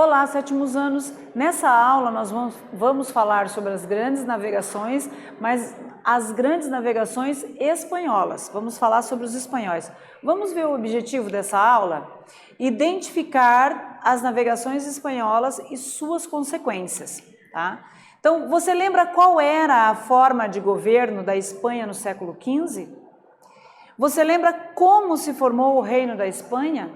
Olá, sétimos anos! Nessa aula nós vamos falar sobre as grandes navegações, mas as grandes navegações espanholas. Vamos falar sobre os espanhóis. Vamos ver o objetivo dessa aula? Identificar as navegações espanholas e suas consequências, tá? Então, você lembra qual era a forma de governo da Espanha no século XV? Você lembra como se formou o Reino da Espanha?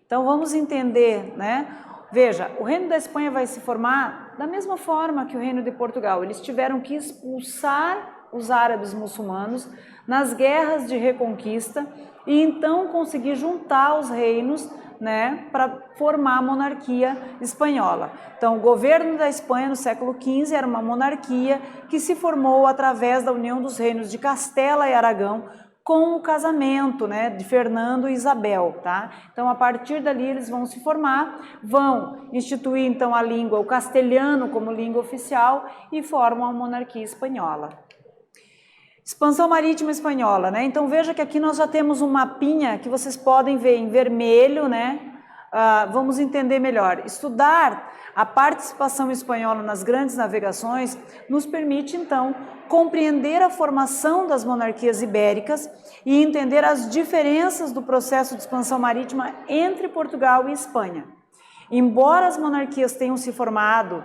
Então, vamos entender, né? Veja, o Reino da Espanha vai se formar da mesma forma que o Reino de Portugal. Eles tiveram que expulsar os árabes muçulmanos nas guerras de reconquista e então conseguir juntar os reinos, né, para formar a monarquia espanhola. Então, o governo da Espanha no século XV era uma monarquia que se formou através da união dos reinos de Castela e Aragão, com o casamento, né, de Fernando e Isabel, tá? Então, a partir dali eles vão se formar, vão instituir então a língua, o castelhano como língua oficial e formam a monarquia espanhola. Expansão marítima espanhola, né? Então, veja que aqui nós já temos um mapinha que vocês podem ver em vermelho, né? Vamos entender melhor. Estudar a participação espanhola nas grandes navegações nos permite, então, compreender a formação das monarquias ibéricas e entender as diferenças do processo de expansão marítima entre Portugal e Espanha. Embora as monarquias tenham se formado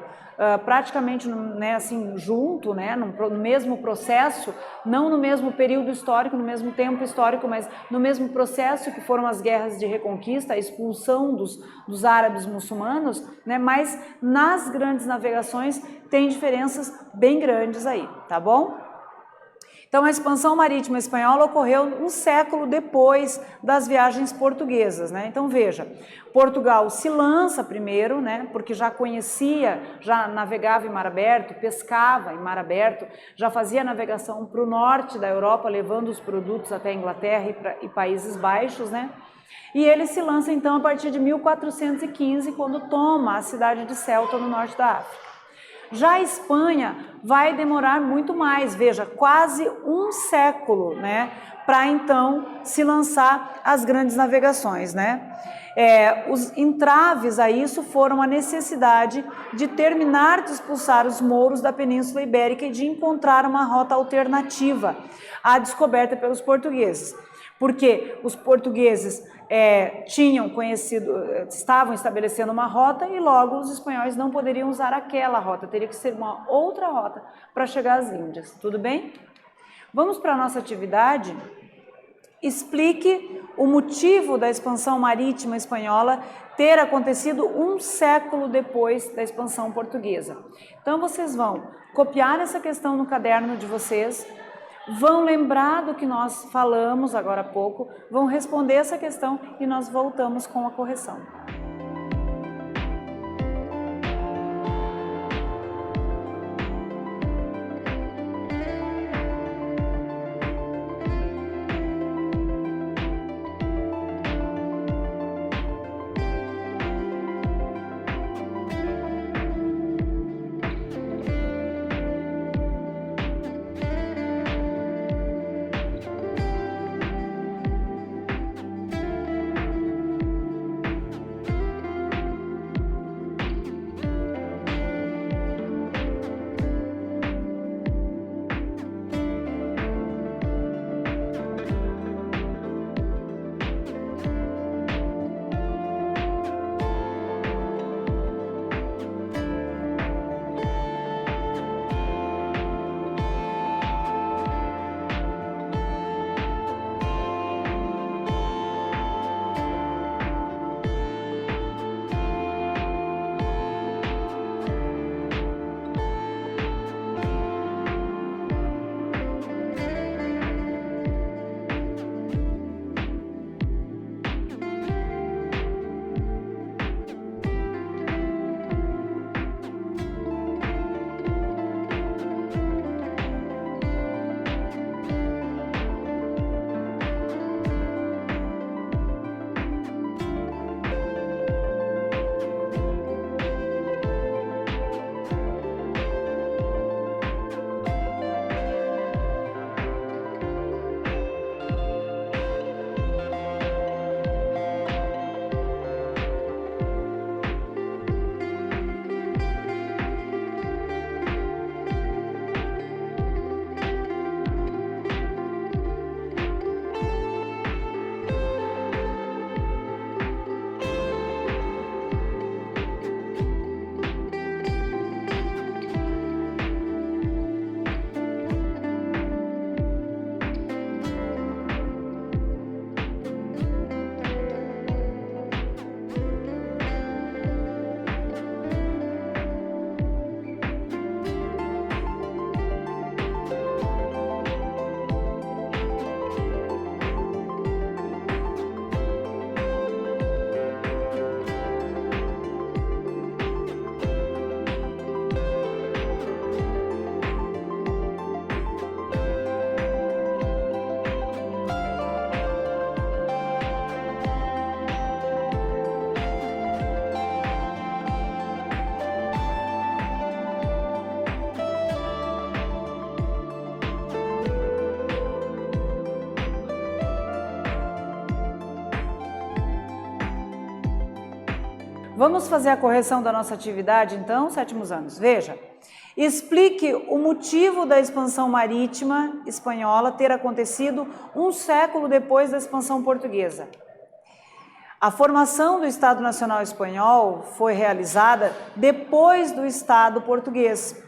praticamente, né, assim, junto, né, no mesmo processo, não no mesmo período histórico, no mesmo tempo histórico, mas no mesmo processo que foram as guerras de reconquista, a expulsão dos árabes muçulmanos, né, mas nas grandes navegações tem diferenças bem grandes aí, tá bom? Então, a expansão marítima espanhola ocorreu um século depois das viagens portuguesas, né? Então, veja, Portugal se lança primeiro, né? Porque já conhecia, já navegava em mar aberto, pescava em mar aberto, já fazia navegação para o norte da Europa, levando os produtos até a Inglaterra e Países Baixos, né? E ele se lança, então, a partir de 1415, quando toma a cidade de Ceuta, no norte da África. Já a Espanha vai demorar muito mais, veja, quase um século, né, para então se lançar as grandes navegações, né? Os entraves a isso foram a necessidade de terminar de expulsar os mouros da Península Ibérica e de encontrar uma rota alternativa à descoberta pelos portugueses. Porque os portugueses estavam estabelecendo uma rota e logo os espanhóis não poderiam usar aquela rota, teria que ser uma outra rota para chegar às Índias, tudo bem? Vamos para a nossa atividade. Explique o motivo da expansão marítima espanhola ter acontecido um século depois da expansão portuguesa. Então, vocês vão copiar essa questão no caderno de vocês, vão lembrar do que nós falamos agora há pouco, vão responder essa questão e nós voltamos com a correção. Vamos fazer a correção da nossa atividade, então, sétimos anos. Veja, explique o motivo da expansão marítima espanhola ter acontecido um século depois da expansão portuguesa. A formação do Estado Nacional Espanhol foi realizada depois do Estado português.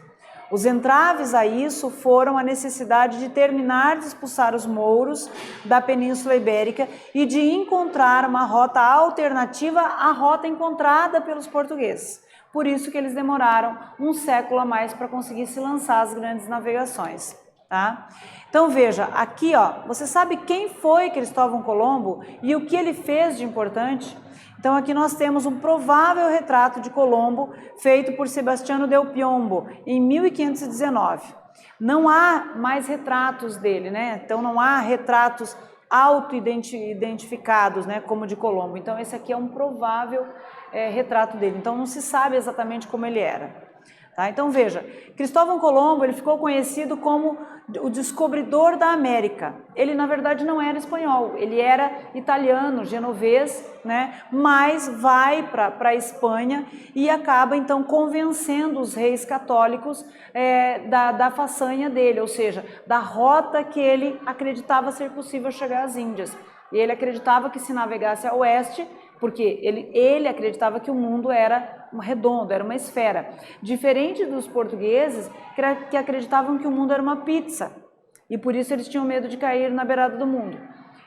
Os entraves a isso foram a necessidade de terminar de expulsar os mouros da Península Ibérica e de encontrar uma rota alternativa à rota encontrada pelos portugueses. Por isso que eles demoraram um século a mais para conseguir se lançar as grandes navegações. Tá? Então veja, aqui ó, você sabe quem foi Cristóvão Colombo e o que ele fez de importante? Então aqui nós temos um provável retrato de Colombo feito por Sebastiano del Piombo em 1519. Não há mais retratos dele, né? Então não há retratos auto-identificados, né, como de Colombo. Então esse aqui é um provável retrato dele. Então não se sabe exatamente como ele era. Tá? Então veja, Cristóvão Colombo ele ficou conhecido como o descobridor da América. Ele na verdade não era espanhol, ele era italiano, genovês, né? Mas vai para a Espanha e acaba então convencendo os reis católicos da façanha dele, ou seja, da rota que ele acreditava ser possível chegar às Índias. E ele acreditava que se navegasse a oeste, porque ele acreditava que o mundo era redondo, era uma esfera. Diferente dos portugueses, que acreditavam que o mundo era uma pizza. E por isso eles tinham medo de cair na beirada do mundo.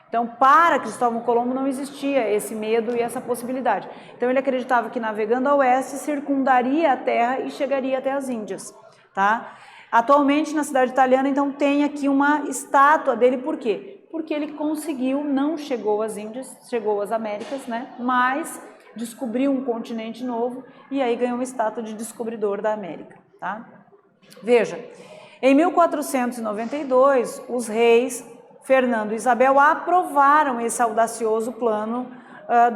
Então, para Cristóvão Colombo não existia esse medo e essa possibilidade. Então, ele acreditava que navegando a oeste, circundaria a terra e chegaria até as Índias. Tá? Atualmente, na cidade italiana, então, tem aqui uma estátua dele. Por quê? Porque ele conseguiu, não chegou às Índias, chegou às Américas, né? Mas descobriu um continente novo e aí ganhou uma estátua de descobridor da América. Tá? Veja, em 1492, os reis Fernando e Isabel aprovaram esse audacioso plano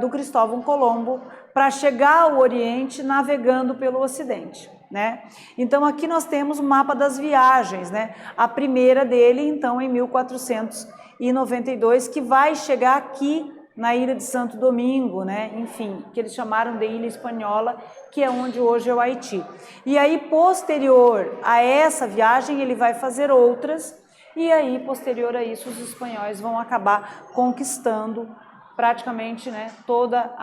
do Cristóvão Colombo para chegar ao Oriente navegando pelo Ocidente. Né? Então aqui nós temos o mapa das viagens, né? A primeira dele então em 1492, que vai chegar aqui na ilha de Santo Domingo, né? Enfim, que eles chamaram de Ilha Espanhola, que é onde hoje é o Haiti. E aí posterior a essa viagem ele vai fazer outras e aí posterior a isso os espanhóis vão acabar conquistando praticamente, né, toda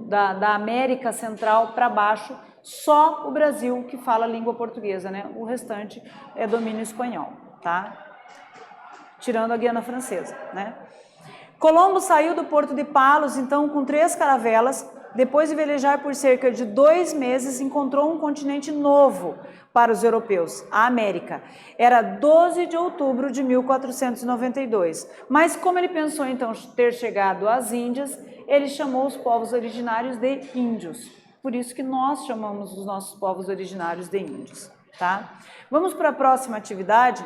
da América Central para baixo. Só o Brasil que fala a língua portuguesa, né? O restante é domínio espanhol, tá? Tirando a Guiana Francesa, né? Colombo saiu do porto de Palos, então, com 3 caravelas. Depois de velejar por cerca de 2 meses, encontrou um continente novo para os europeus, a América. Era 12 de outubro de 1492. Mas como ele pensou, então, ter chegado às Índias, ele chamou os povos originários de índios. Por isso que nós chamamos os nossos povos originários de índios, tá? Vamos para a próxima atividade.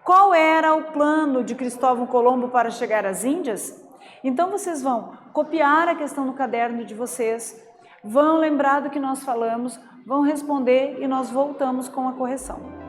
Qual era o plano de Cristóvão Colombo para chegar às Índias? Então vocês vão copiar a questão no caderno de vocês, vão lembrar do que nós falamos, vão responder e nós voltamos com a correção.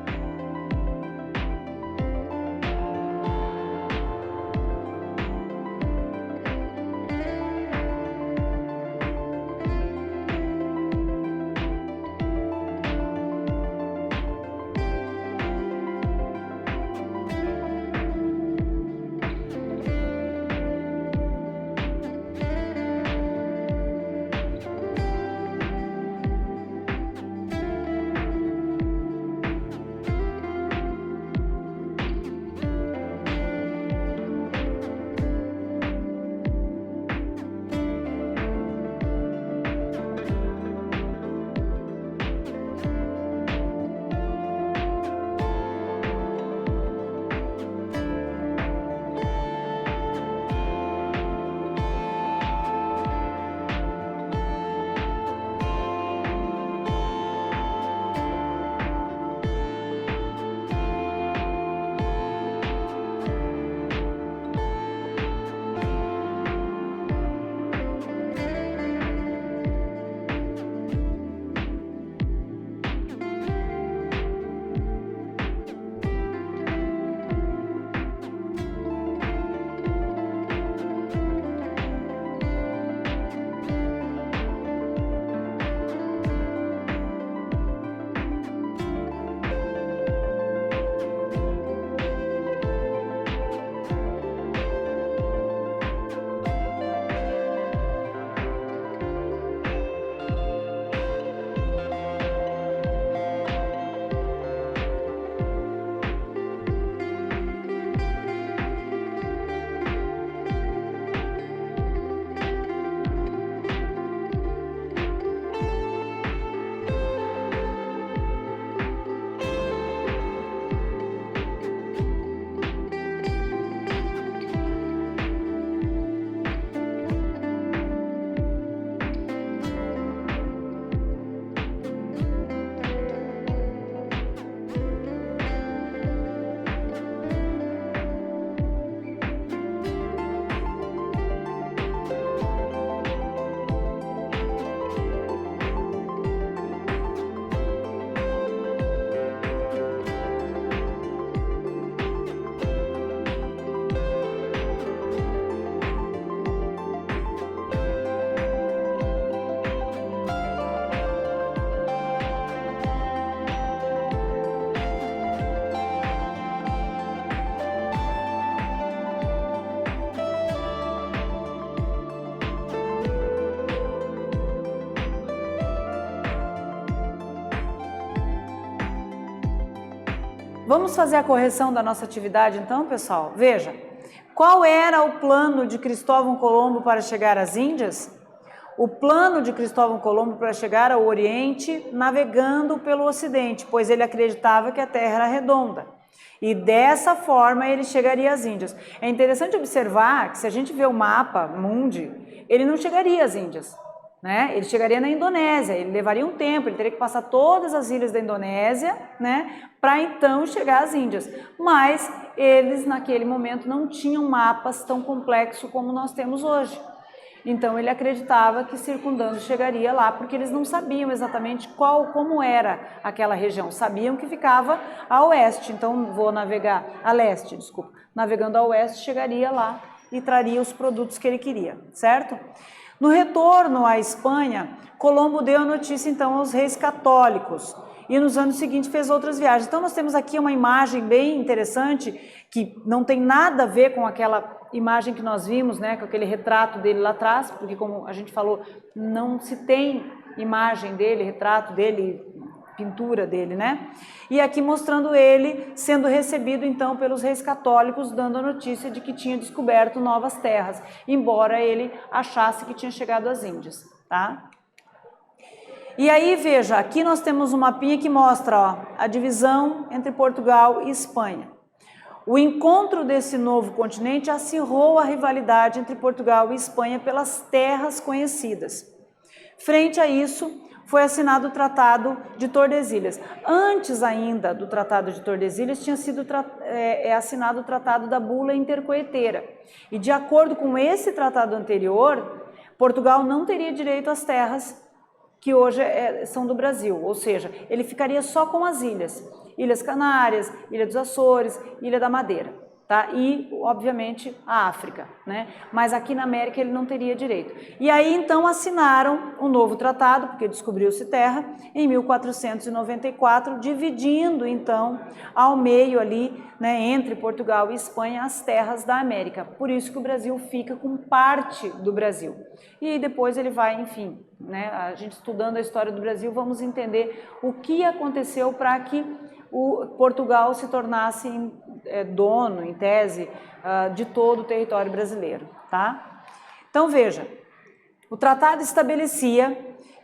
Vamos fazer a correção da nossa atividade então, pessoal? Veja, qual era o plano de Cristóvão Colombo para chegar às Índias? O plano de Cristóvão Colombo para chegar ao Oriente navegando pelo Ocidente, pois ele acreditava que a Terra era redonda. E dessa forma ele chegaria às Índias. É interessante observar que se a gente vê o mapa mundi, ele não chegaria às Índias, né? Ele chegaria na Indonésia, ele levaria um tempo, ele teria que passar todas as ilhas da Indonésia, né, para então chegar às Índias. Mas eles naquele momento não tinham mapas tão complexos como nós temos hoje. Então ele acreditava que circundando chegaria lá, porque eles não sabiam exatamente como era aquela região. Sabiam que ficava a oeste, então vou navegar a leste, desculpa. Navegando a oeste chegaria lá e traria os produtos que ele queria, certo? No retorno à Espanha, Colombo deu a notícia então aos reis católicos e nos anos seguintes fez outras viagens. Então nós temos aqui uma imagem bem interessante que não tem nada a ver com aquela imagem que nós vimos, né, com aquele retrato dele lá atrás, porque como a gente falou, não se tem imagem dele, retrato dele, pintura dele, né? E aqui mostrando ele sendo recebido então pelos reis católicos, dando a notícia de que tinha descoberto novas terras, embora ele achasse que tinha chegado às Índias, tá? E aí veja, aqui nós temos um mapinha que mostra, ó, a divisão entre Portugal e Espanha. O encontro desse novo continente acirrou a rivalidade entre Portugal e Espanha pelas terras conhecidas. Frente a isso, foi assinado o Tratado de Tordesilhas. Antes ainda do Tratado de Tordesilhas, tinha sido assinado o Tratado da Bula Intercoeteira. E de acordo com esse tratado anterior, Portugal não teria direito às terras que hoje são do Brasil, ou seja, ele ficaria só com as ilhas. Ilhas Canárias, Ilha dos Açores, Ilha da Madeira, tá? E, obviamente, a África, né? Mas aqui na América ele não teria direito. E aí, então, assinaram um novo tratado, porque descobriu-se terra, em 1494, dividindo, então, ao meio ali, né, entre Portugal e Espanha, as terras da América. Por isso que o Brasil fica com parte do Brasil. E depois ele vai, enfim, né, a gente estudando a história do Brasil, vamos entender o que aconteceu para que o Portugal se tornasse dono, em tese, de todo o território brasileiro, tá? Então veja, o tratado estabelecia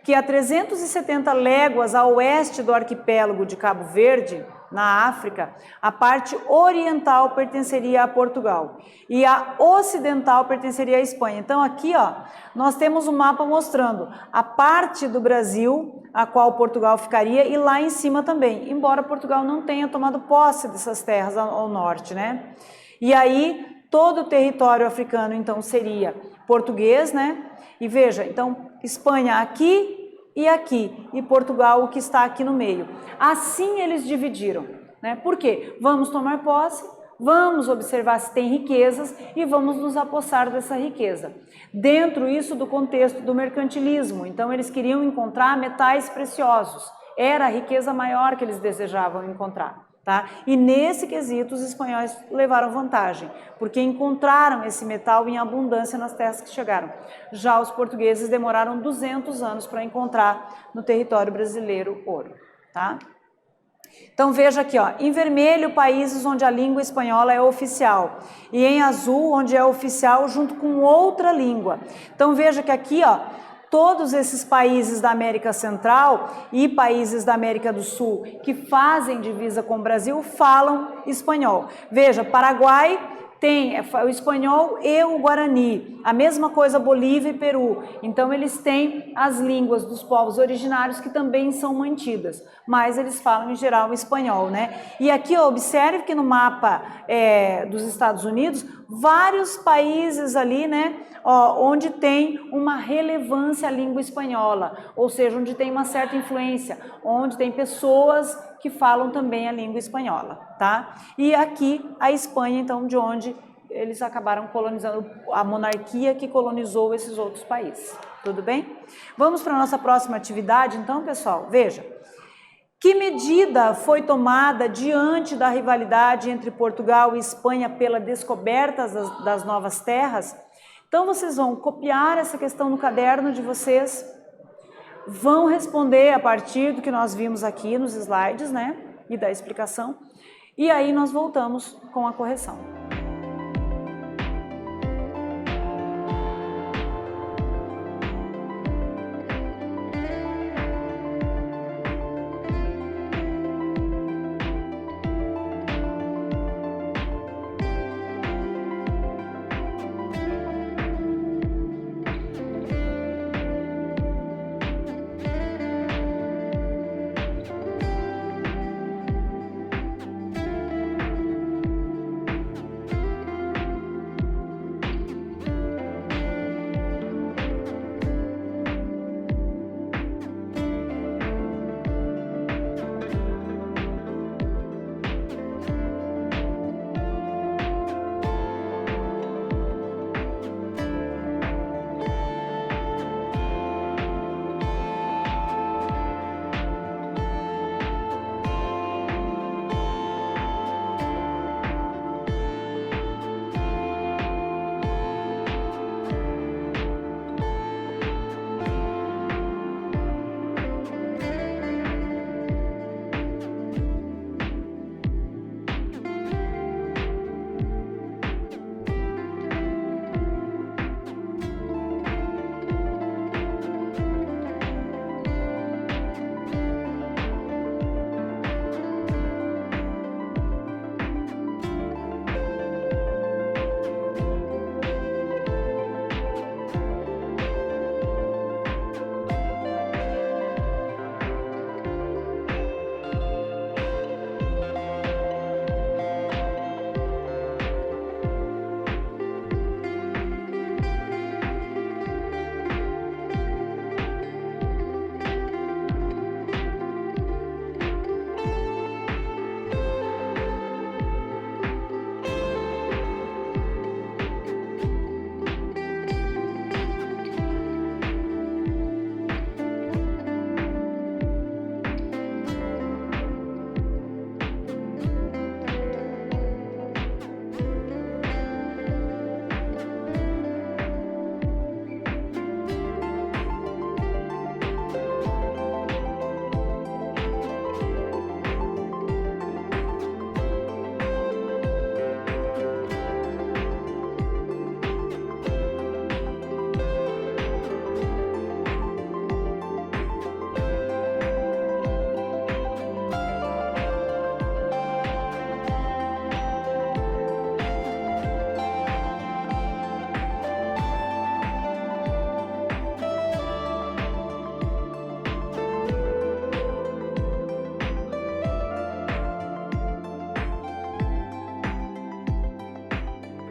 que a 370 léguas a oeste do arquipélago de Cabo Verde, na África, a parte oriental pertenceria a Portugal e a ocidental pertenceria à Espanha. Então aqui, ó, nós temos um mapa mostrando a parte do Brasil a qual Portugal ficaria e lá em cima também, embora Portugal não tenha tomado posse dessas terras ao norte, né? E aí todo o território africano então seria português, né? E veja, então Espanha aqui e aqui, e Portugal o que está aqui no meio. Assim eles dividiram, né? Por quê? Vamos tomar posse, vamos observar se tem riquezas e vamos nos apossar dessa riqueza. Dentro isso do contexto do mercantilismo, então eles queriam encontrar metais preciosos, era a riqueza maior que eles desejavam encontrar. Tá? E nesse quesito os espanhóis levaram vantagem, porque encontraram esse metal em abundância nas terras que chegaram. Já os portugueses demoraram 200 anos para encontrar no território brasileiro ouro. Tá? Então veja aqui, ó, em vermelho países onde a língua espanhola é oficial e em azul onde é oficial junto com outra língua. Então veja que aqui, ó, todos esses países da América Central e países da América do Sul que fazem divisa com o Brasil falam espanhol. Veja, Paraguai tem o espanhol e o guarani, a mesma coisa Bolívia e Peru. Então eles têm as línguas dos povos originários que também são mantidas, mas eles falam em geral o espanhol, né? E aqui observe que no mapa dos Estados Unidos, vários países ali, né, onde tem uma relevância a língua espanhola, ou seja, onde tem uma certa influência, onde tem pessoas que falam também a língua espanhola, tá? E aqui a Espanha, então, de onde eles acabaram colonizando, a monarquia que colonizou esses outros países, tudo bem? Vamos para a nossa próxima atividade, então, pessoal, veja. Que medida foi tomada diante da rivalidade entre Portugal e Espanha pela descoberta das novas terras? Então, vocês vão copiar essa questão no caderno de vocês, vão responder a partir do que nós vimos aqui nos slides, né, e da explicação, E aí nós voltamos com a correção.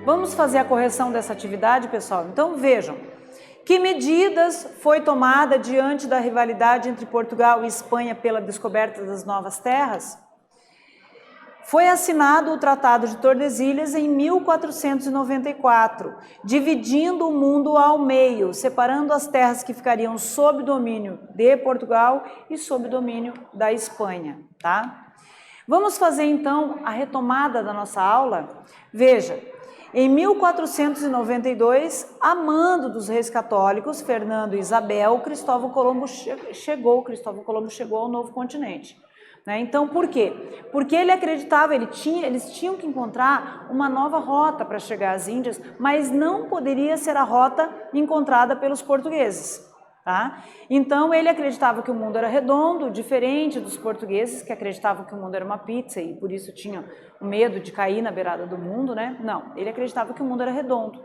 Vamos fazer a correção dessa atividade, pessoal? Então vejam, que medidas foi tomada diante da rivalidade entre Portugal e Espanha pela descoberta das novas terras? Foi assinado o Tratado de Tordesilhas em 1494, dividindo o mundo ao meio, separando as terras que ficariam sob domínio de Portugal e sob domínio da Espanha, tá? Vamos fazer então a retomada da nossa aula? Veja, em 1492, a mando dos reis católicos, Fernando e Isabel, Cristóvão Colombo chegou ao novo continente. Então, por quê? Porque ele acreditava, eles tinham que encontrar uma nova rota para chegar às Índias, mas não poderia ser a rota encontrada pelos portugueses. Tá? Então ele acreditava que o mundo era redondo, diferente dos portugueses que acreditavam que o mundo era uma pizza e por isso tinham medo de cair na beirada do mundo, né? Não, ele acreditava que o mundo era redondo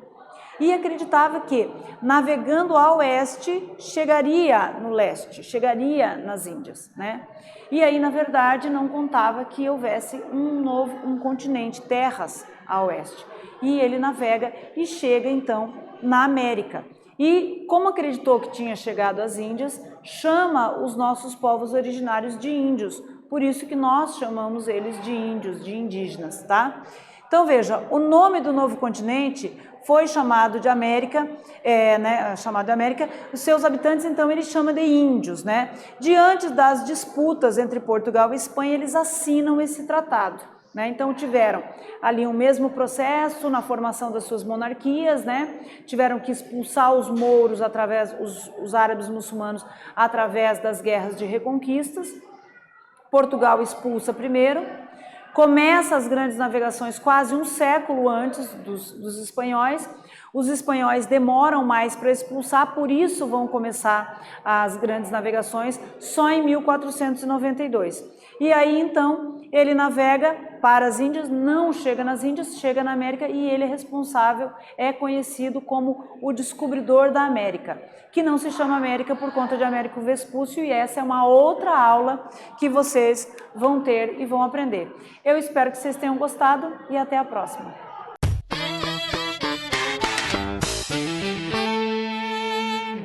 e acreditava que navegando a oeste chegaria no leste, chegaria nas Índias, né? E aí na verdade não contava que houvesse um continente, terras a oeste, e ele navega e chega então na América. E, como acreditou que tinha chegado às Índias, chama os nossos povos originários de índios. Por isso que nós chamamos eles de índios, de indígenas, tá? Então, veja, o nome do novo continente foi chamado de América, os seus habitantes, então, ele chama de índios, né? Diante das disputas entre Portugal e Espanha, eles assinam esse tratado. Então tiveram ali o mesmo processo na formação das suas monarquias, né? Tiveram que expulsar os mouros os árabes muçulmanos através das guerras de reconquistas. Portugal expulsa primeiro, Começa as grandes navegações quase um século antes dos espanhóis. Os espanhóis demoram mais para expulsar, por isso vão começar as grandes navegações só em 1492. E aí então ele navega para as Índias, não chega nas Índias, chega na América e ele é responsável, é conhecido como o descobridor da América, que não se chama América por conta de Américo Vespúcio, e essa é uma outra aula que vocês vão ter e vão aprender. Eu espero que vocês tenham gostado e até a próxima.